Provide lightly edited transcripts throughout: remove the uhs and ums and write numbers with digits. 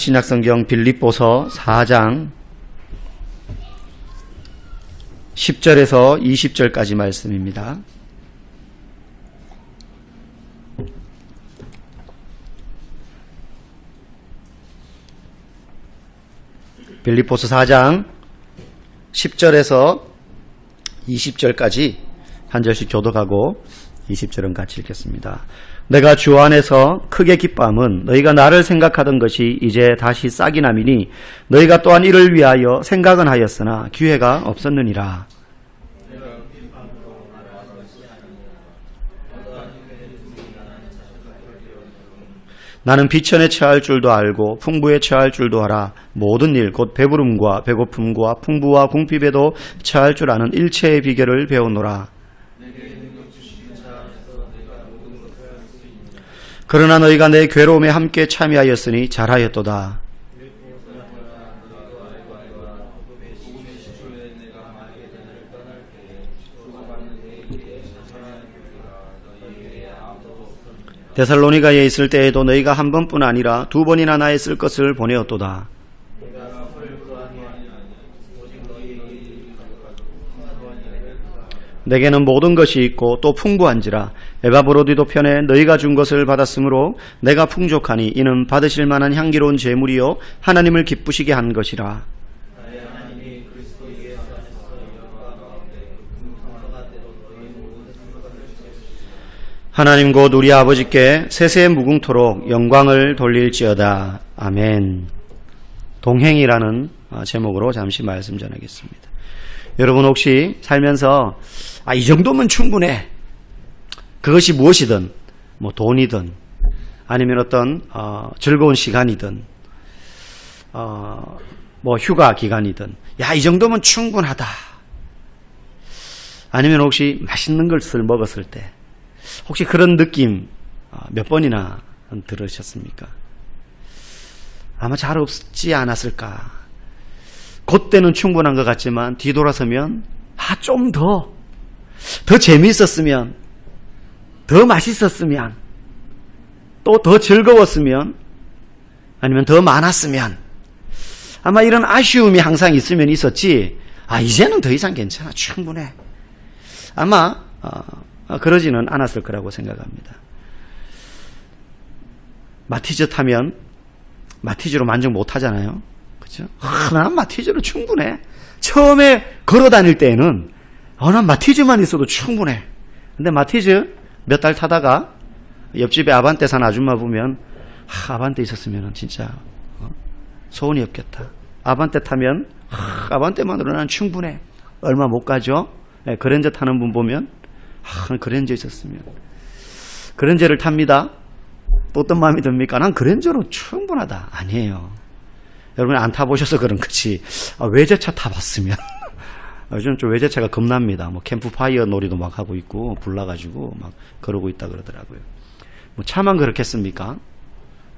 신약성경 빌립보서 4장 10절에서 20절까지 말씀입니다. 빌립보서 4장 10절에서 20절까지 한 절씩 교독하고 20절은 같이 읽겠습니다. 내가 주 안에서 크게 기뻐함은 너희가 나를 생각하던 것이 이제 다시 싹이 나미니 너희가 또한 이를 위하여 생각은 하였으나 기회가 없었느니라. 나는 비천에 처할 줄도 알고 풍부에 처할 줄도 알아. 모든 일 곧 배부름과 배고픔과 풍부와 궁핍에도 처할 줄 아는 일체의 비결을 배우노라. 그러나 너희가 내 괴로움에 함께 참여하였으니 잘하였도다. 데살로니가에 있을 때에도 너희가 한 번뿐 아니라 두 번이나 나의 쓸 것을 보내었도다. 내게는 모든 것이 있고 또 풍부한지라. 에바브로디도 편에 너희가 준 것을 받았으므로 내가 풍족하니 이는 받으실 만한 향기로운 제물이요 하나님을 기쁘시게 한 것이라. 하나님 곧 우리 아버지께 세세 무궁토록 영광을 돌릴지어다. 아멘. 동행이라는 제목으로 잠시 말씀 전하겠습니다. 여러분 혹시 살면서 이 정도면 충분해. 그것이 무엇이든 뭐 돈이든 아니면 어떤 즐거운 시간이든 뭐 휴가 기간이든 이 정도면 충분하다. 아니면 혹시 맛있는 것을 먹었을 때 혹시 그런 느낌 몇 번이나 들으셨습니까? 아마 잘 없지 않았을까. 그때는 충분한 것 같지만 뒤돌아서면 좀 더 재미있었으면, 더 맛있었으면, 또 더 즐거웠으면, 아니면 더 많았으면 아마 이런 아쉬움이 항상 있으면 있었지 이제는 더 이상 괜찮아, 충분해. 아마 그러지는 않았을 거라고 생각합니다. 마티즈 타면 마티즈로 만족 못 하잖아요. 그렇죠? 난 마티즈로 충분해. 처음에 걸어 다닐 때에는 난 마티즈만 있어도 충분해. 근데 마티즈 몇 달 타다가 옆집에 아반떼 산 아줌마 보면 아반떼 있었으면 진짜 소원이 없겠다. 아반떼 타면 아반떼만으로 난 충분해. 얼마 못 가죠? 네, 그랜저 타는 분 보면 그랜저 있었으면. 그랜저를 탑니다. 또 어떤 마음이 듭니까? 난 그랜저로 충분하다. 아니에요. 여러분 안 타보셔서 그런 거지. 외제차 타봤으면. 요즘 좀 외제차가 겁납니다. 뭐 캠프파이어 놀이도 막 하고 있고 불나가지고 막 그러고 있다 그러더라고요. 뭐 차만 그렇겠습니까?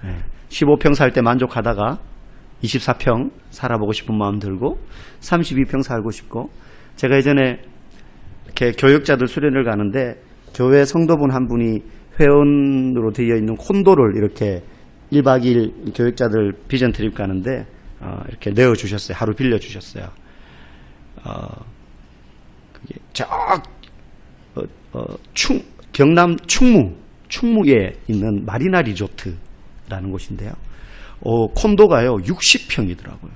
네. 15평 살 때 만족하다가 24평 살아보고 싶은 마음 들고 32평 살고 싶고. 제가 예전에 이렇게 교역자들 수련을 가는데 교회 성도분 한 분이 회원으로 되어 있는 콘도를 이렇게 1박 2일 교역자들 비전 트립 가는데 이렇게 내어주셨어요. 하루 빌려주셨어요. 그게 경남 충무에 있는 마리나 리조트라는 곳인데요. 콘도가요 60평이더라고요.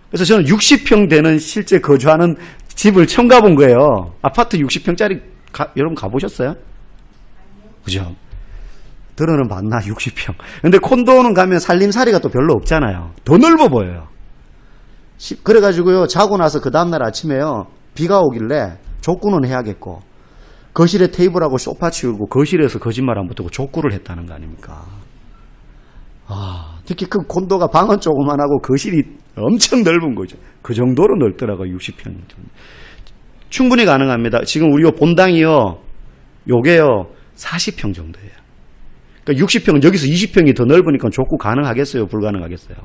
그래서 저는 60평 되는 실제 거주하는 집을 처음 가본 거예요. 아파트 60평짜리 여러분 가보셨어요? 그죠? 들어는 봤나 60평. 근데 콘도는 가면 살림살이가 또 별로 없잖아요. 더 넓어 보여요. 그래가지고요 자고 나서 그 다음날 아침에요 비가 오길래 족구는 해야겠고 거실에 테이블하고 소파 치우고 거실에서 거짓말 안 붙고 족구를 했다는 거 아닙니까? 특히 그 콘도가 방은 조그만하고 거실이 엄청 넓은 거죠. 그 정도로 넓더라고요. 60평. 충분히 가능합니다. 지금 우리 본당이요 요게요 40평 정도예요. 그러니까 60평은 여기서 20평이 더 넓으니까 족구 가능하겠어요? 불가능하겠어요?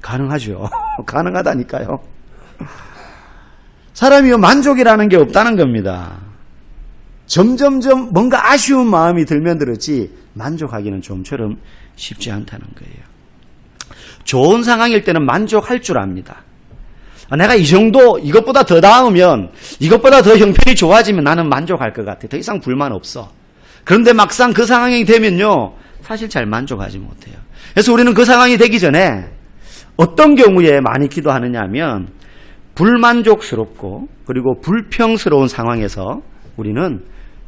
가능하죠. 가능하다니까요. 사람이요 만족이라는 게 없다는 겁니다. 점점점 뭔가 아쉬운 마음이 들면 들었지 만족하기는 좀처럼 쉽지 않다는 거예요. 좋은 상황일 때는 만족할 줄 압니다. 내가 이 정도, 이것보다 더 나으면, 이것보다 더 형편이 좋아지면 나는 만족할 것 같아. 더 이상 불만 없어. 그런데 막상 그 상황이 되면요, 사실 잘 만족하지 못해요. 그래서 우리는 그 상황이 되기 전에 어떤 경우에 많이 기도하느냐 하면, 불만족스럽고 그리고 불평스러운 상황에서 우리는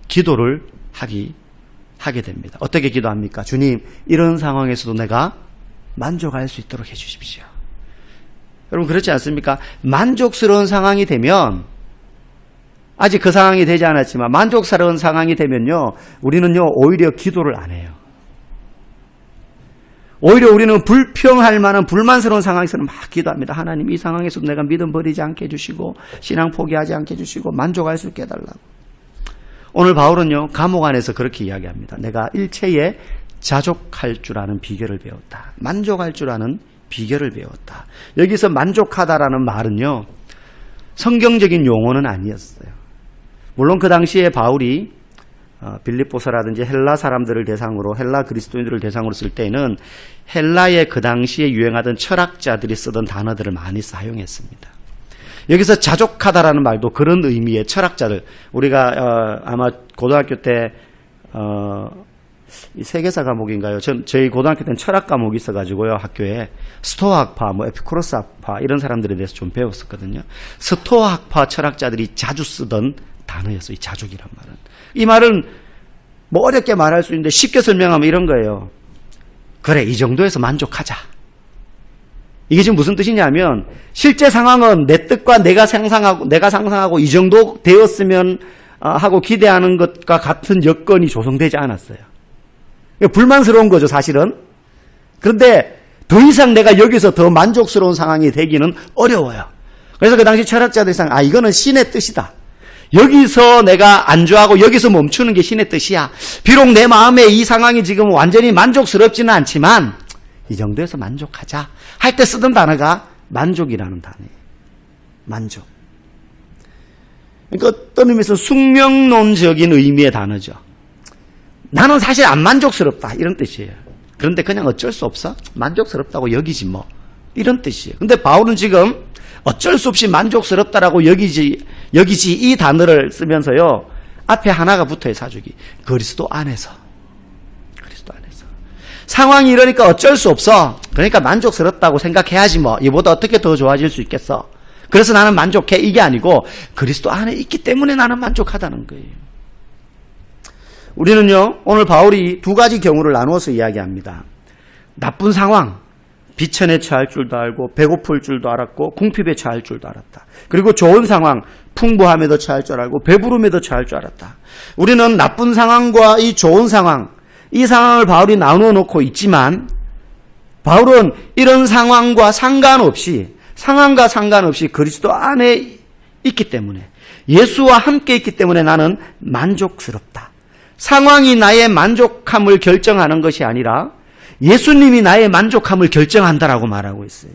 기도를 하게 됩니다. 어떻게 기도합니까? 주님, 이런 상황에서도 내가 만족할 수 있도록 해주십시오. 여러분 그렇지 않습니까? 만족스러운 상황이 되면, 아직 그 상황이 되지 않았지만 만족스러운 상황이 되면요, 우리는요 오히려 기도를 안 해요. 오히려 우리는 불평할 만한 불만스러운 상황에서는 막 기도합니다. 하나님, 이 상황에서도 내가 믿음 버리지 않게 해주시고 신앙 포기하지 않게 해주시고 만족할 수 있게 해달라고. 오늘 바울은요 감옥 안에서 그렇게 이야기합니다. 내가 일체에 자족할 줄 아는 비결을 배웠다. 만족할 줄 아는 비결을 배웠다. 여기서 만족하다라는 말은요 성경적인 용어는 아니었어요. 물론 그 당시에 바울이 빌립보서라든지 헬라 사람들을 대상으로, 헬라 그리스도인들을 대상으로 쓸 때는 헬라의 그 당시에 유행하던 철학자들이 쓰던 단어들을 많이 사용했습니다. 여기서 자족하다라는 말도 그런 의미의 철학자들, 우리가 아마 고등학교 때 이 세계사 과목인가요? 저희 고등학교 때는 철학 과목이 있어가지고요, 학교에 스토아학파, 에피쿠로스 학파 이런 사람들에 대해서 좀 배웠었거든요. 스토아학파 철학자들이 자주 쓰던 단어였어요. 이 자족이란 말은. 이 말은 뭐 어렵게 말할 수 있는데 쉽게 설명하면 이런 거예요. 그래, 이 정도에서 만족하자. 이게 지금 무슨 뜻이냐면, 실제 상황은 내 뜻과 내가 상상하고 이 정도 되었으면 하고 기대하는 것과 같은 여건이 조성되지 않았어요. 불만스러운 거죠, 사실은. 그런데 더 이상 내가 여기서 더 만족스러운 상황이 되기는 어려워요. 그래서 그 당시 철학자들이 이거는 신의 뜻이다. 여기서 내가 안주하고 여기서 멈추는 게 신의 뜻이야. 비록 내 마음에 이 상황이 지금 완전히 만족스럽지는 않지만 이 정도에서 만족하자 할 때 쓰던 단어가 만족이라는 단어예요. 만족. 그러니까 어떤 의미에서 숙명론적인 의미의 단어죠. 나는 사실 안 만족스럽다 이런 뜻이에요. 그런데 그냥 어쩔 수 없어? 만족스럽다고 여기지 뭐. 이런 뜻이에요. 근데 바울은 지금 어쩔 수 없이 만족스럽다라고 여기지 이 단어를 쓰면서요. 앞에 하나가 붙어요, 사족이. 그리스도 안에서. 상황이 이러니까 어쩔 수 없어. 그러니까 만족스럽다고 생각해야지 뭐. 이보다 어떻게 더 좋아질 수 있겠어. 그래서 나는 만족해. 이게 아니고 그리스도 안에 있기 때문에 나는 만족하다는 거예요. 우리는요, 오늘 바울이 두 가지 경우를 나누어서 이야기합니다. 나쁜 상황, 비천에 처할 줄도 알고 배고플 줄도 알았고 궁핍에 처할 줄도 알았다. 그리고 좋은 상황, 풍부함에도 처할 줄 알고 배부름에도 처할 줄 알았다. 우리는 나쁜 상황과 이 좋은 상황, 이 상황을 바울이 나누어 놓고 있지만 바울은 이런 상황과 상관없이 그리스도 안에 있기 때문에, 예수와 함께 있기 때문에 나는 만족스럽다. 상황이 나의 만족함을 결정하는 것이 아니라 예수님이 나의 만족함을 결정한다라고 말하고 있어요.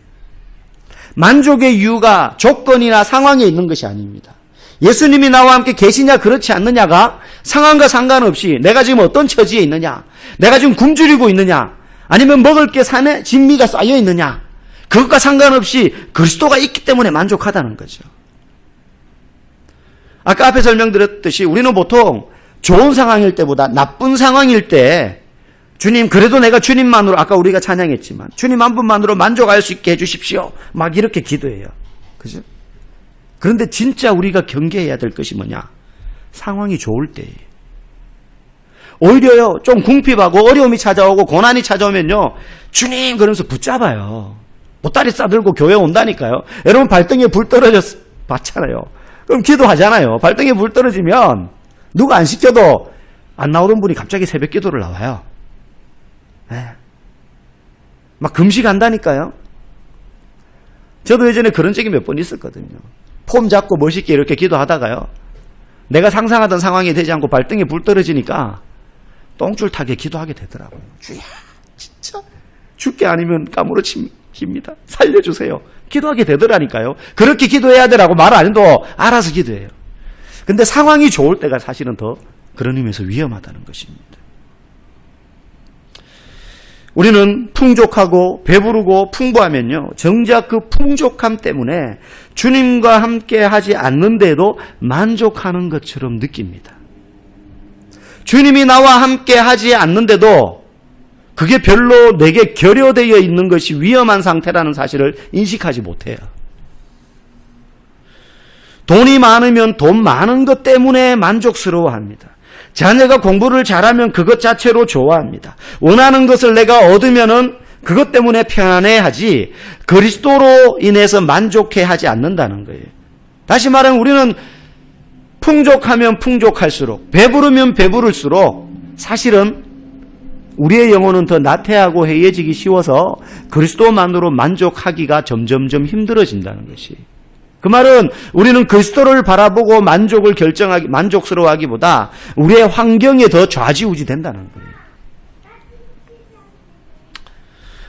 만족의 이유가 조건이나 상황에 있는 것이 아닙니다. 예수님이 나와 함께 계시냐 그렇지 않느냐가 상황과 상관없이 내가 지금 어떤 처지에 있느냐, 내가 지금 굶주리고 있느냐, 아니면 먹을 게 산에 진미가 쌓여 있느냐, 그것과 상관없이 그리스도가 있기 때문에 만족하다는 거죠. 아까 앞에 설명드렸듯이 우리는 보통 좋은 상황일 때보다 나쁜 상황일 때 주님, 그래도 내가 주님만으로, 아까 우리가 찬양했지만 주님 한 분만으로 만족할 수 있게 해주십시오, 막 이렇게 기도해요. 그죠? 그런데 진짜 우리가 경계해야 될 것이 뭐냐? 상황이 좋을 때예요. 오히려요, 좀 궁핍하고 어려움이 찾아오고 고난이 찾아오면요, 주님 그러면서 붙잡아요. 보따리 싸들고 교회 온다니까요. 여러분 발등에 불 떨어졌 봤잖아요. 그럼 기도하잖아요. 발등에 불 떨어지면 누가 안 시켜도 안 나오던 분이 갑자기 새벽 기도를 나와요. 네. 막 금식한다니까요. 저도 예전에 그런 적이 몇 번 있었거든요. 폼 잡고 멋있게 이렇게 기도하다가요, 내가 상상하던 상황이 되지 않고 발등에 불 떨어지니까 똥줄 타게 기도하게 되더라고요. 주야, 진짜 죽게 아니면 까무러칩니다. 살려주세요. 기도하게 되더라니까요. 그렇게 기도해야 되라고 말 안 해도 알아서 기도해요. 근데 상황이 좋을 때가 사실은 더 그런 의미에서 위험하다는 것입니다. 우리는 풍족하고 배부르고 풍부하면요, 정작 그 풍족함 때문에 주님과 함께 하지 않는데도 만족하는 것처럼 느낍니다. 주님이 나와 함께 하지 않는데도 그게 별로 내게 결여되어 있는 것이 위험한 상태라는 사실을 인식하지 못해요. 돈이 많으면 돈 많은 것 때문에 만족스러워합니다. 자녀가 공부를 잘하면 그것 자체로 좋아합니다. 원하는 것을 내가 얻으면은 그것 때문에 편안해하지 그리스도로 인해서 만족해하지 않는다는 거예요. 다시 말하면 우리는 풍족하면 풍족할수록, 배부르면 배부를수록 사실은 우리의 영혼은 더 나태하고 해이해지기 쉬워서 그리스도만으로 만족하기가 점점점 힘들어진다는 것이. 그 말은 우리는 그리스도를 바라보고 만족스러워하기보다 우리의 환경에 더 좌지우지 된다는 거예요.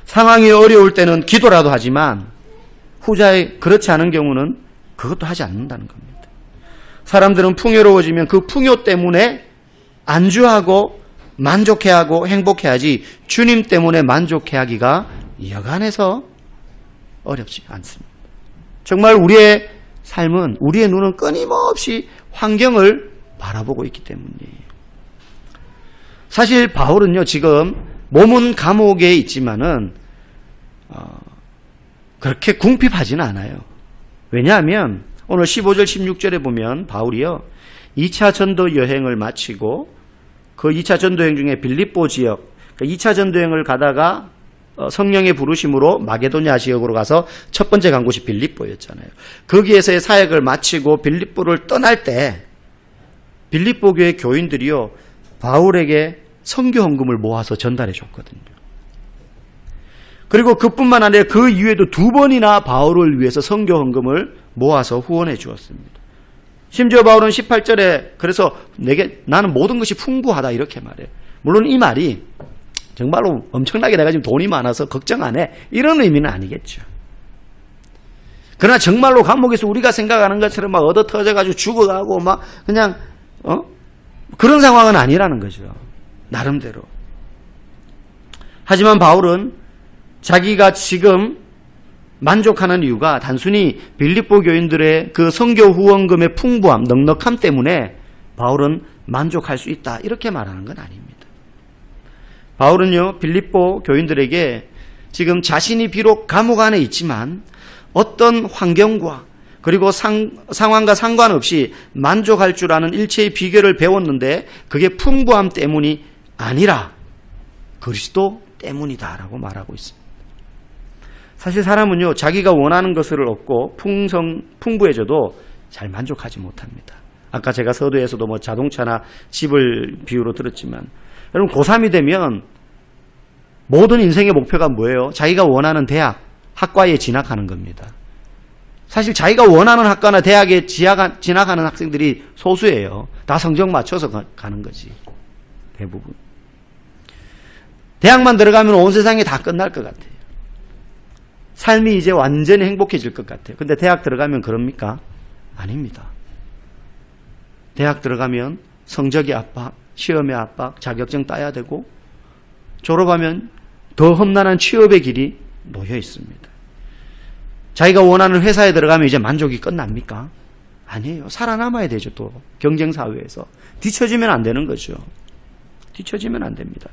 상황이 어려울 때는 기도라도 하지만 후자에 그렇지 않은 경우는 그것도 하지 않는다는 겁니다. 사람들은 풍요로워지면 그 풍요 때문에 안주하고 만족해하고 행복해하지 주님 때문에 만족해하기가 여간해서 어렵지 않습니다. 정말 우리의 삶은, 우리의 눈은 끊임없이 환경을 바라보고 있기 때문이에요. 사실 바울은요, 지금 몸은 감옥에 있지만은 그렇게 궁핍하지는 않아요. 왜냐하면 오늘 15절 16절에 보면 바울이요, 2차 전도 여행을 마치고 그 2차 전도여행 중에 빌립보 지역, 2차 전도여행을 가다가 성령의 부르심으로 마게도냐 지역으로 가서 첫 번째 간 곳이 빌립보였잖아요. 거기에서의 사역을 마치고 빌립보를 떠날 때 빌립보 교회 교인들이요, 바울에게 선교 헌금을 모아서 전달해 줬거든요. 그리고 그뿐만 아니라 그 이후에도 2번이나 바울을 위해서 선교 헌금을 모아서 후원해 주었습니다. 심지어 바울은 18절에 그래서 나는 모든 것이 풍부하다 이렇게 말해요. 물론 이 말이 정말로 엄청나게 내가 지금 돈이 많아서 걱정 안 해, 이런 의미는 아니겠죠. 그러나 정말로 감옥에서 우리가 생각하는 것처럼 막 얻어 터져가지고 죽어가고 막 그냥 그런 상황은 아니라는 거죠. 나름대로. 하지만 바울은 자기가 지금 만족하는 이유가 단순히 빌립보 교인들의 그 선교 후원금의 풍부함, 넉넉함 때문에 바울은 만족할 수 있다 이렇게 말하는 건 아닙니다. 바울은요, 빌립보 교인들에게 지금 자신이 비록 감옥 안에 있지만 어떤 환경과 그리고 상황과 상관없이 만족할 줄 아는 일체의 비결을 배웠는데 그게 풍부함 때문이 아니라 그리스도 때문이다라고 말하고 있습니다. 사실 사람은요, 자기가 원하는 것을 얻고 풍부해져도 잘 만족하지 못합니다. 아까 제가 서두에서도 뭐 자동차나 집을 비유로 들었지만, 여러분 고3이 되면 모든 인생의 목표가 뭐예요? 자기가 원하는 대학, 학과에 진학하는 겁니다. 사실 자기가 원하는 학과나 대학에 진학하는 학생들이 소수예요. 다 성적 맞춰서 가는 거지, 대부분. 대학만 들어가면 온 세상이 다 끝날 것 같아요. 삶이 이제 완전히 행복해질 것 같아요. 근데 대학 들어가면 그럽니까? 아닙니다. 대학 들어가면 성적의 압박, 시험의 압박, 자격증 따야 되고, 졸업하면 더 험난한 취업의 길이 놓여 있습니다. 자기가 원하는 회사에 들어가면 이제 만족이 끝납니까? 아니에요. 살아남아야 되죠. 또 경쟁사회에서 뒤처지면 안 되는 거죠. 뒤처지면 안 됩니다.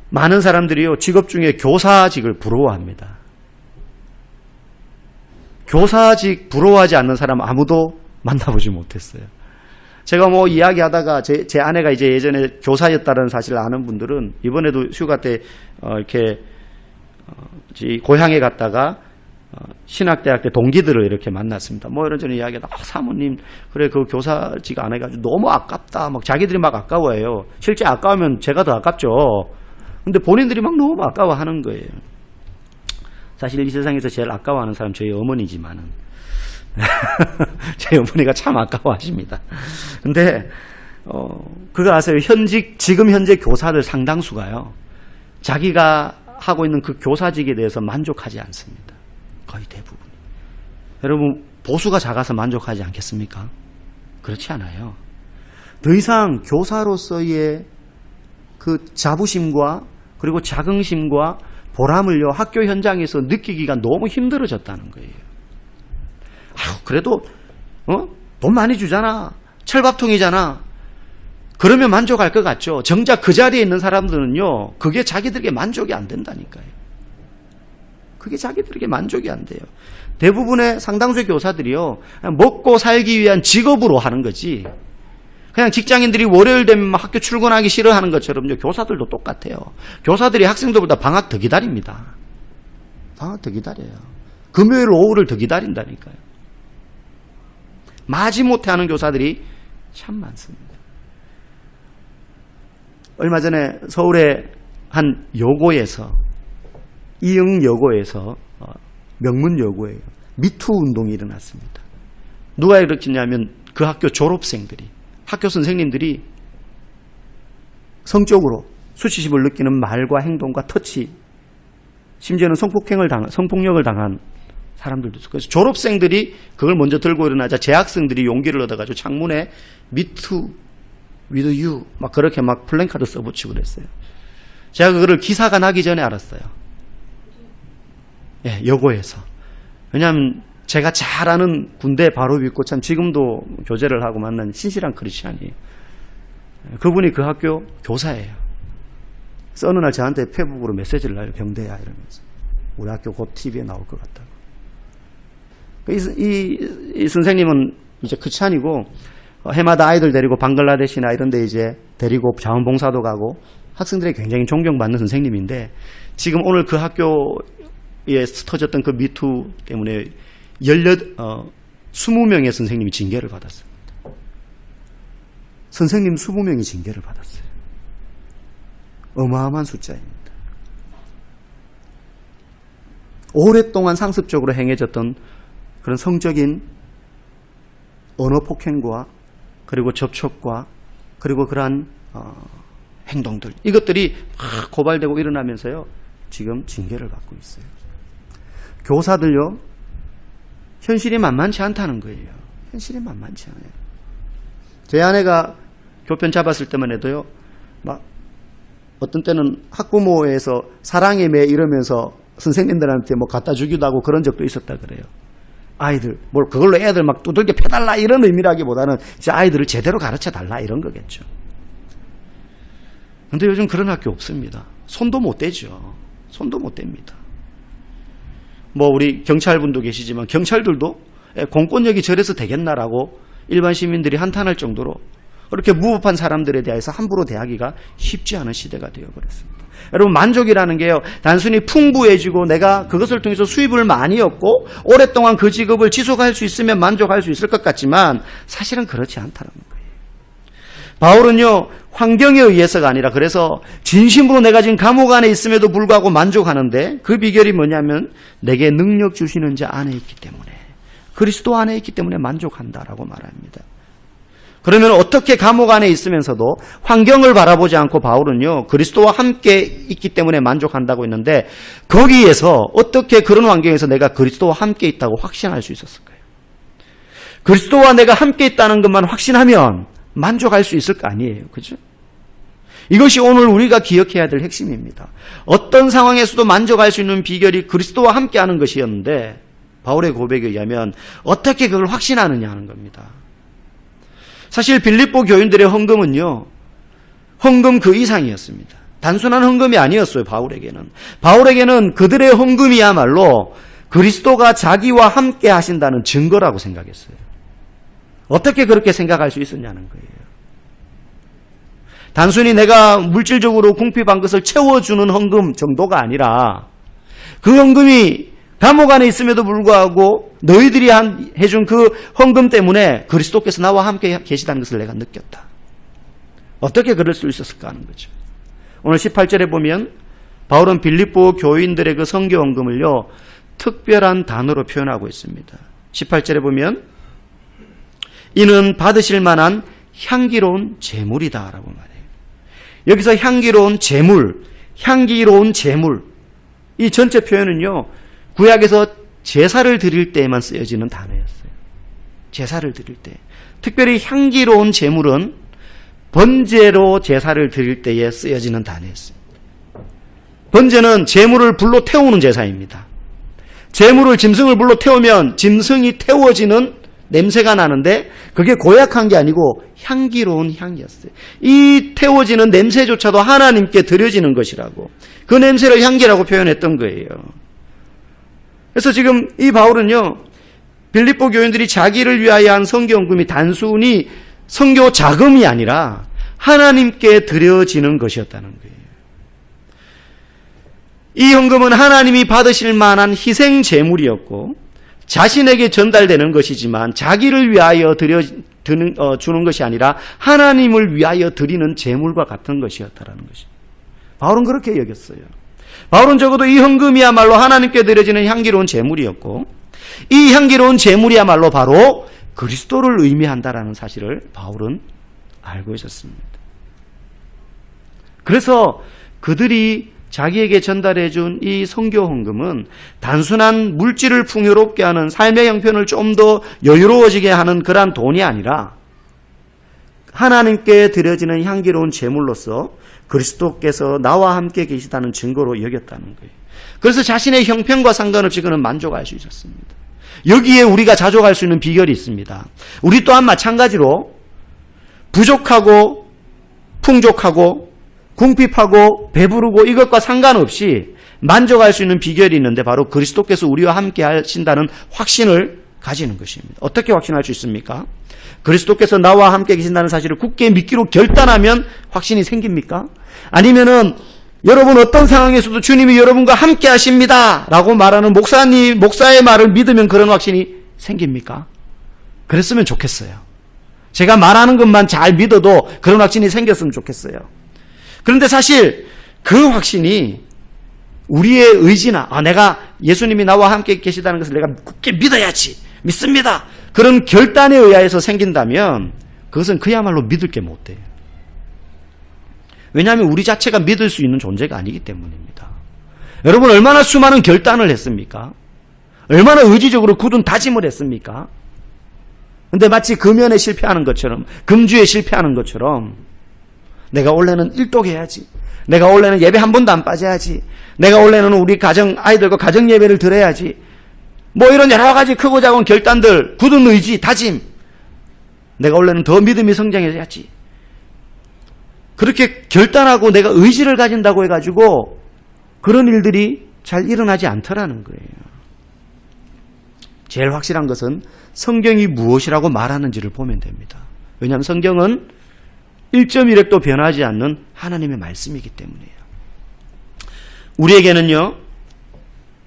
많은 사람들이요, 직업 중에 교사직을 부러워합니다. 교사직 부러워하지 않는 사람 아무도 만나보지 못했어요. 제가 뭐 이야기하다가 제 아내가 이제 예전에 교사였다는 사실을 아는 분들은 이번에도 휴가 때 이렇게 고향에 갔다가 신학대학 때 동기들을 이렇게 만났습니다. 뭐 이런저런 이야기하다, 사모님 그래 그 교사직 안 해가지고 너무 아깝다, 막 자기들이 막 아까워해요. 실제 아까우면 제가 더 아깝죠. 근데 본인들이 막 너무 아까워하는 거예요. 사실 이 세상에서 제일 아까워하는 사람 저희 어머니지만은 제 어머니가 참 아까워하십니다. 근데 그거 아세요? 지금 현재 교사들 상당수가요, 자기가 하고 있는 그 교사직에 대해서 만족하지 않습니다. 거의 대부분. 여러분, 보수가 작아서 만족하지 않겠습니까? 그렇지 않아요. 더 이상 교사로서의 그 자부심과 그리고 자긍심과 보람을요, 학교 현장에서 느끼기가 너무 힘들어졌다는 거예요. 그래도, 돈 많이 주잖아. 철밥통이잖아. 그러면 만족할 것 같죠. 정작 그 자리에 있는 사람들은요, 그게 자기들에게 만족이 안 된다니까요. 그게 자기들에게 만족이 안 돼요. 대부분의 상당수의 교사들이요, 먹고 살기 위한 직업으로 하는 거지, 그냥 직장인들이 월요일 되면 학교 출근하기 싫어하는 것처럼요, 교사들도 똑같아요. 교사들이 학생들보다 방학 더 기다립니다. 방학 더 기다려요. 금요일 오후를 더 기다린다니까요. 마지못해 하는 교사들이 참 많습니다. 얼마 전에 서울의 한 여고에서, 이응 여고에서, 명문 여고예요, 미투 운동이 일어났습니다. 누가 일으켰냐면 그 학교 졸업생들이, 학교 선생님들이 성적으로 수치심을 느끼는 말과 행동과 터치, 심지어는 성폭력을 당한 사람들도 있어요. 그래서 졸업생들이 그걸 먼저 들고 일어나자 재학생들이 용기를 얻어가지고 창문에 미투 with you 막 그렇게 막 플랜카드 써붙이고 그랬어요. 제가 그거를 기사가 나기 전에 알았어요. 예, 여고에서. 왜냐하면 제가 잘 아는 군대 바로 믿고 참 지금도 교제를 하고 만난 신실한 크리스찬이에요. 그분이 그 학교 교사예요. 그래서 어느 날 저한테 페북으로 메시지를 나요. 병대야 이러면서. 우리 학교 곧 TV에 나올 것 같다고. 이 선생님은 이제 크리스찬이고 해마다 아이들 데리고 방글라데시나 이런 데 이제 데리고 자원봉사도 가고 학생들이 굉장히 존경받는 선생님인데, 지금 오늘 그 학교에 터졌던 그 미투 때문에 20명의 선생님이 징계를 받았습니다. 선생님 20명이 징계를 받았어요. 어마어마한 숫자입니다. 오랫동안 상습적으로 행해졌던 그런 성적인 언어 폭행과 그리고 접촉과 그리고 그러한 행동들, 이것들이 막 고발되고 일어나면서요, 지금 징계를 받고 있어요. 교사들요, 현실이 만만치 않다는 거예요. 현실이 만만치 않아요. 제 아내가 교편 잡았을 때만 해도요, 막 어떤 때는 학부모에서 사랑에 매 이러면서 선생님들한테 뭐 갖다 주기도 하고 그런 적도 있었다 그래요. 아이들, 뭘 그걸로 애들 막 두들겨 패달라 이런 의미라기보다는 이제 아이들을 제대로 가르쳐 달라 이런 거겠죠. 근데 요즘 그런 학교 없습니다. 손도 못 대죠. 손도 못 댑니다. 뭐 우리 경찰분도 계시지만 경찰들도 공권력이 저래서 되겠나라고 일반 시민들이 한탄할 정도로 그렇게 무법한 사람들에 대해서 함부로 대하기가 쉽지 않은 시대가 되어버렸습니다. 여러분, 만족이라는 게요, 단순히 풍부해지고 내가 그것을 통해서 수입을 많이 얻고 오랫동안 그 직업을 지속할 수 있으면 만족할 수 있을 것 같지만 사실은 그렇지 않다는 거예요. 바울은요, 환경에 의해서가 아니라, 그래서 진심으로 내가 지금 감옥 안에 있음에도 불구하고 만족하는데 그 비결이 뭐냐면 내게 능력 주시는 자 안에 있기 때문에, 그리스도 안에 있기 때문에 만족한다라고 말합니다. 그러면 어떻게 감옥 안에 있으면서도 환경을 바라보지 않고 바울은요, 그리스도와 함께 있기 때문에 만족한다고 했는데, 거기에서 어떻게 그런 환경에서 내가 그리스도와 함께 있다고 확신할 수 있었을까요? 그리스도와 내가 함께 있다는 것만 확신하면 만족할 수 있을 거 아니에요. 그죠? 이것이 오늘 우리가 기억해야 될 핵심입니다. 어떤 상황에서도 만족할 수 있는 비결이 그리스도와 함께 하는 것이었는데, 바울의 고백에 의하면 어떻게 그걸 확신하느냐 하는 겁니다. 사실 빌립보 교인들의 헌금은요, 헌금 그 이상이었습니다. 단순한 헌금이 아니었어요. 바울에게는 그들의 헌금이야말로 그리스도가 자기와 함께 하신다는 증거라고 생각했어요. 어떻게 그렇게 생각할 수 있었냐는 거예요. 단순히 내가 물질적으로 궁핍한 것을 채워주는 헌금 정도가 아니라, 그 헌금이 감옥 안에 있음에도 불구하고 너희들이 해준 그 헌금 때문에 그리스도께서 나와 함께 계시다는 것을 내가 느꼈다. 어떻게 그럴 수 있었을까 하는 거죠. 오늘 18절에 보면 바울은 빌립보 교인들의 그 선교 헌금을요, 특별한 단어로 표현하고 있습니다. 18절에 보면 이는 받으실 만한 향기로운 제물이다 라고 말해요. 여기서 향기로운 제물, 이 전체 표현은요, 구약에서 제사를 드릴 때에만 쓰여지는 단어였어요. 제사를 드릴 때. 특별히 향기로운 제물은 번제로 제사를 드릴 때에 쓰여지는 단어였습니다. 번제는 제물을 불로 태우는 제사입니다. 제물을 짐승을 불로 태우면 짐승이 태워지는 냄새가 나는데 그게 고약한 게 아니고 향기로운 향이었어요. 이 태워지는 냄새조차도 하나님께 드려지는 것이라고, 그 냄새를 향기라고 표현했던 거예요. 그래서 지금 이 바울은요, 빌립보 교인들이 자기를 위하여 한 성교헌금이 단순히 성교 자금이 아니라 하나님께 드려지는 것이었다는 거예요. 이 헌금은 하나님이 받으실 만한 희생 제물이었고 자신에게 전달되는 것이지만 자기를 위하여 주는 것이 아니라 하나님을 위하여 드리는 제물과 같은 것이었다라는 것입니다. 바울은 그렇게 여겼어요. 바울은 적어도 이 헌금이야말로 하나님께 드려지는 향기로운 제물이었고 이 향기로운 제물이야말로 바로 그리스도를 의미한다라는 사실을 바울은 알고 있었습니다. 그래서 그들이 자기에게 전달해 준 이 성교 헌금은 단순한 물질을 풍요롭게 하는 삶의 형편을 좀 더 여유로워지게 하는 그러한 돈이 아니라 하나님께 드려지는 향기로운 제물로서 그리스도께서 나와 함께 계시다는 증거로 여겼다는 거예요. 그래서 자신의 형편과 상관없이 그는 만족할 수 있었습니다. 여기에 우리가 자족할 수 있는 비결이 있습니다. 우리 또한 마찬가지로 부족하고 풍족하고 궁핍하고 배부르고 이것과 상관없이 만족할 수 있는 비결이 있는데 바로 그리스도께서 우리와 함께 하신다는 확신을 가지는 것입니다. 어떻게 확신할 수 있습니까? 그리스도께서 나와 함께 계신다는 사실을 굳게 믿기로 결단하면 확신이 생깁니까? 아니면은 여러분 어떤 상황에서도 주님이 여러분과 함께 하십니다 라고 말하는 목사의 말을 믿으면 그런 확신이 생깁니까? 그랬으면 좋겠어요. 제가 말하는 것만 잘 믿어도 그런 확신이 생겼으면 좋겠어요. 그런데 사실 그 확신이 우리의 의지나 내가 예수님이 나와 함께 계시다는 것을 내가 굳게 믿어야지, 믿습니다, 그런 결단에 의하여서 생긴다면 그것은 그야말로 믿을 게 못 돼요. 왜냐하면 우리 자체가 믿을 수 있는 존재가 아니기 때문입니다. 여러분 얼마나 수많은 결단을 했습니까? 얼마나 의지적으로 굳은 다짐을 했습니까? 근데 마치 금연에 실패하는 것처럼, 금주에 실패하는 것처럼 내가 원래는 일독해야지, 내가 원래는 예배 한 번도 안 빠져야지, 내가 원래는 우리 아이들과 가정 예배를 드려야지, 뭐 이런 여러 가지 크고 작은 결단들, 굳은 의지, 다짐, 내가 원래는 더 믿음이 성장해야지, 그렇게 결단하고 내가 의지를 가진다고 해가지고 그런 일들이 잘 일어나지 않더라는 거예요. 제일 확실한 것은 성경이 무엇이라고 말하는지를 보면 됩니다. 왜냐하면 성경은 1.1획도 변하지 않는 하나님의 말씀이기 때문이에요. 우리에게는요,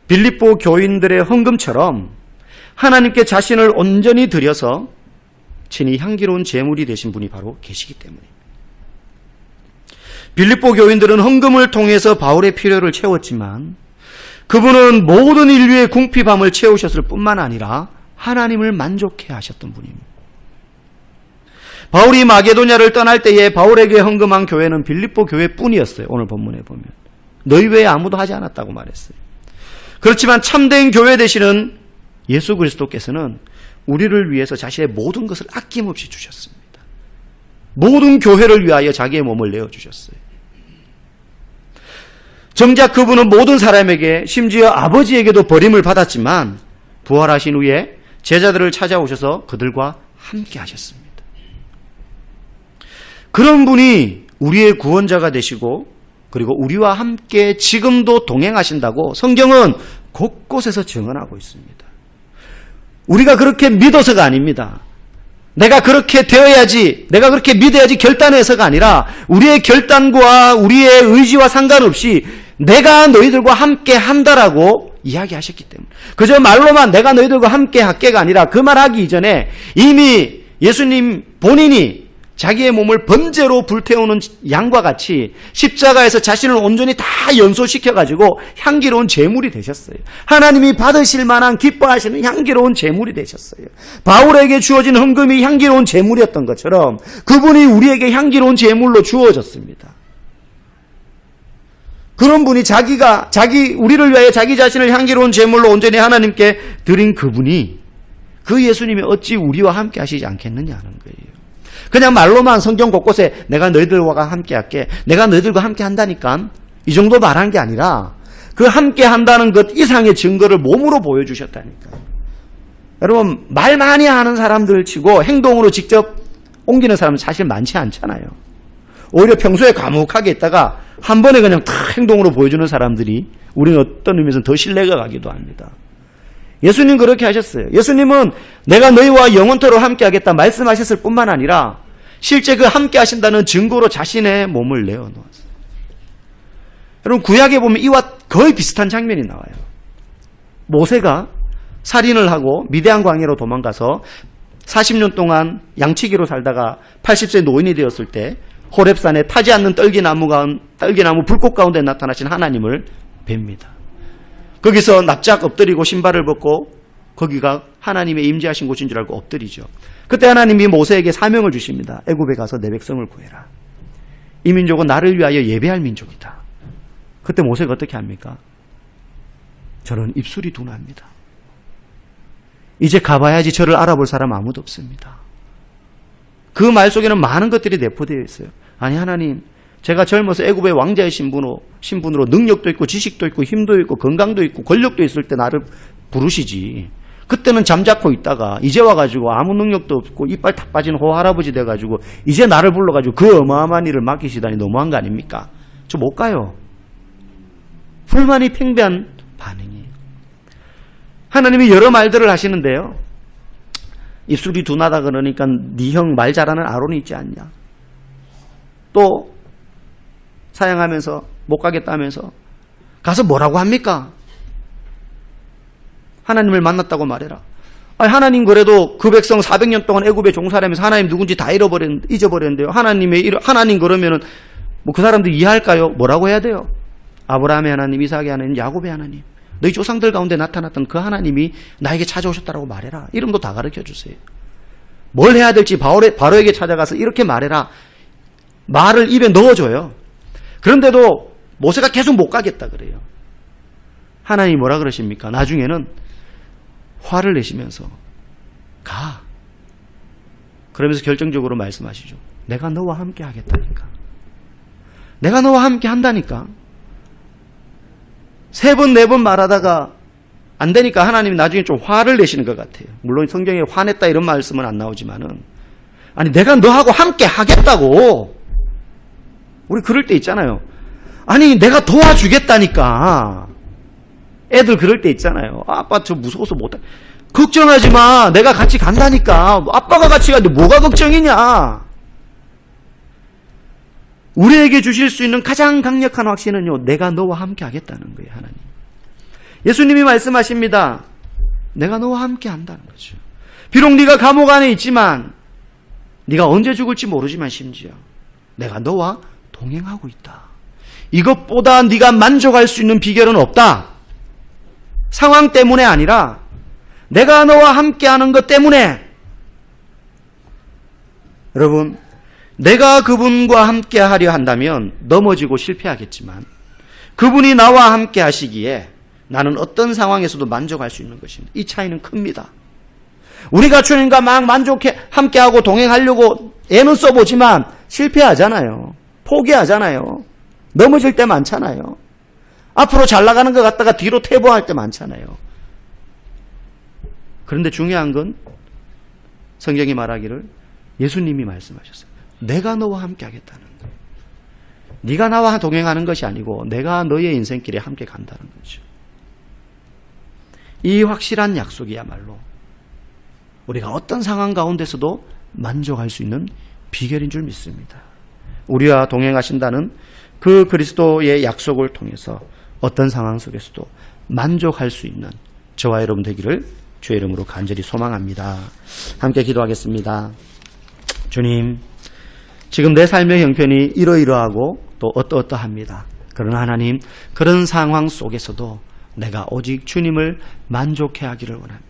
빌립보 교인들의 헌금처럼 하나님께 자신을 온전히 드려서 친히 향기로운 제물이 되신 분이 바로 계시기 때문입니다. 빌립보 교인들은 헌금을 통해서 바울의 필요를 채웠지만 그분은 모든 인류의 궁핍함을 채우셨을 뿐만 아니라 하나님을 만족해 하셨던 분입니다. 바울이 마게도냐를 떠날 때에 바울에게 헌금한 교회는 빌립보 교회뿐이었어요. 오늘 본문에 보면 너희 외에 아무도 하지 않았다고 말했어요. 그렇지만 참된 교회 되시는 예수 그리스도께서는 우리를 위해서 자신의 모든 것을 아낌없이 주셨습니다. 모든 교회를 위하여 자기의 몸을 내어주셨어요. 정작 그분은 모든 사람에게, 심지어 아버지에게도 버림을 받았지만 부활하신 후에 제자들을 찾아오셔서 그들과 함께 하셨습니다. 그런 분이 우리의 구원자가 되시고 그리고 우리와 함께 지금도 동행하신다고 성경은 곳곳에서 증언하고 있습니다. 우리가 그렇게 믿어서가 아닙니다. 내가 그렇게 되어야지, 내가 그렇게 믿어야지 결단해서가 아니라 우리의 결단과 우리의 의지와 상관없이 내가 너희들과 함께 한다라고 이야기하셨기 때문에, 그저 말로만 내가 너희들과 함께 할게가 아니라 그 말하기 이전에 이미 예수님 본인이 자기의 몸을 번제로 불태우는 양과 같이 십자가에서 자신을 온전히 다 연소시켜가지고 향기로운 제물이 되셨어요. 하나님이 받으실 만한 기뻐하시는 향기로운 제물이 되셨어요. 바울에게 주어진 헌금이 향기로운 제물이었던 것처럼 그분이 우리에게 향기로운 제물로 주어졌습니다. 그런 분이 우리를 위하여 자기 자신을 향기로운 제물로 온전히 하나님께 드린 그분이, 그 예수님이 어찌 우리와 함께 하시지 않겠느냐는 거예요. 그냥 말로만 성경 곳곳에 내가 너희들과 함께 할게, 내가 너희들과 함께 한다니까 이 정도 말한 게 아니라 그 함께 한다는 것 이상의 증거를 몸으로 보여주셨다니까요. 여러분, 말 많이 하는 사람들 치고 행동으로 직접 옮기는 사람은 사실 많지 않잖아요. 오히려 평소에 과묵하게 있다가 한 번에 그냥 탁 행동으로 보여주는 사람들이 우리는 어떤 의미에서는 더 신뢰가 가기도 합니다. 예수님 그렇게 하셨어요. 예수님은 내가 너희와 영원토록 함께 하겠다 말씀하셨을 뿐만 아니라 실제 그 함께 하신다는 증거로 자신의 몸을 내어놓았어요. 여러분, 구약에 보면 이와 거의 비슷한 장면이 나와요. 모세가 살인을 하고 미디안 광야로 도망가서 40년 동안 양치기로 살다가 80세 노인이 되었을 때 호렙산에 타지 않는 떨기나무 불꽃 가운데 나타나신 하나님을 뵙니다. 거기서 납작 엎드리고 신발을 벗고 거기가 하나님의 임재하신 곳인 줄 알고 엎드리죠. 그때 하나님이 모세에게 사명을 주십니다. 애굽에 가서 내 백성을 구해라. 이 민족은 나를 위하여 예배할 민족이다. 그때 모세가 어떻게 합니까? 저는 입술이 둔합니다. 이제 가봐야지 저를 알아볼 사람 아무도 없습니다. 그 말 속에는 많은 것들이 내포되어 있어요. 아니 하나님, 제가 젊어서 애굽의 왕자의 신분으로 능력도 있고 지식도 있고 힘도 있고 건강도 있고 권력도 있을 때 나를 부르시지. 그때는 잠자코 있다가 이제 와가지고 아무 능력도 없고 이빨 탁 빠진 호할아버지 돼가지고 이제 나를 불러가지고 그 어마어마한 일을 맡기시다니 너무한 거 아닙니까? 저 못 가요. 불만이 팽배한 반응이에요. 하나님이 여러 말들을 하시는데요. 입술이 둔하다 그러니까 네 형 말 잘하는 아론이 있지 않냐. 또 사양하면서 못 가겠다 하면서 가서 뭐라고 합니까? 하나님을 만났다고 말해라. 아니, 하나님 그래도 그 백성 400년 동안 애굽에 종살이하면서 하나님 누군지 다 잊어버렸는데요. 하나님 그러면은 뭐 그 사람들 이해할까요? 뭐라고 해야 돼요? 아브라함의 하나님, 이삭의 하나님, 야곱의 하나님, 너희 조상들 가운데 나타났던 그 하나님이 나에게 찾아오셨다라고 말해라. 이름도 다 가르쳐 주세요. 뭘 해야 될지 바로에게 찾아가서 이렇게 말해라. 말을 입에 넣어줘요. 그런데도 모세가 계속 못 가겠다 그래요. 하나님이 뭐라 그러십니까? 나중에는 화를 내시면서 가. 그러면서 결정적으로 말씀하시죠. 내가 너와 함께 하겠다니까. 내가 너와 함께 한다니까. 3번, 4번 말하다가 안 되니까 하나님이 나중에 좀 화를 내시는 것 같아요. 물론 성경에 화냈다 이런 말씀은 안 나오지만은, 아니 내가 너하고 함께 하겠다고. 우리 그럴 때 있잖아요. 아니 내가 도와주겠다니까. 애들 그럴 때 있잖아요. 아빠 저 무서워서 못해. 걱정하지 마. 내가 같이 간다니까. 아빠가 같이 가는데 뭐가 걱정이냐. 우리에게 주실 수 있는 가장 강력한 확신은요, 내가 너와 함께 하겠다는 거예요. 하나님. 예수님이 말씀하십니다. 내가 너와 함께 한다는 거죠. 비록 네가 감옥 안에 있지만, 네가 언제 죽을지 모르지만 심지어 내가 너와 동행하고 있다. 이것보다 네가 만족할 수 있는 비결은 없다. 상황 때문에 아니라 내가 너와 함께하는 것 때문에. 여러분, 내가 그분과 함께하려 한다면 넘어지고 실패하겠지만 그분이 나와 함께 하시기에 나는 어떤 상황에서도 만족할 수 있는 것입니다. 이 차이는 큽니다. 우리가 주님과 막 만족해 함께하고 동행하려고 애는 써보지만 실패하잖아요. 포기하잖아요. 넘어질 때 많잖아요. 앞으로 잘 나가는 것 같다가 뒤로 퇴보할 때 많잖아요. 그런데 중요한 건 성경이 말하기를 예수님이 말씀하셨어요. 내가 너와 함께 하겠다는 거예요. 네가 나와 동행하는 것이 아니고 내가 너의 인생길에 함께 간다는 거죠. 이 확실한 약속이야말로 우리가 어떤 상황 가운데서도 만족할 수 있는 비결인 줄 믿습니다. 우리와 동행하신다는 그 그리스도의 약속을 통해서 어떤 상황 속에서도 만족할 수 있는 저와 여러분 되기를 주의 이름으로 간절히 소망합니다. 함께 기도하겠습니다. 주님, 지금 내 삶의 형편이 이러이러하고 또 어떠어떠합니다. 그러나 하나님, 그런 상황 속에서도 내가 오직 주님을 만족해 하기를 원합니다.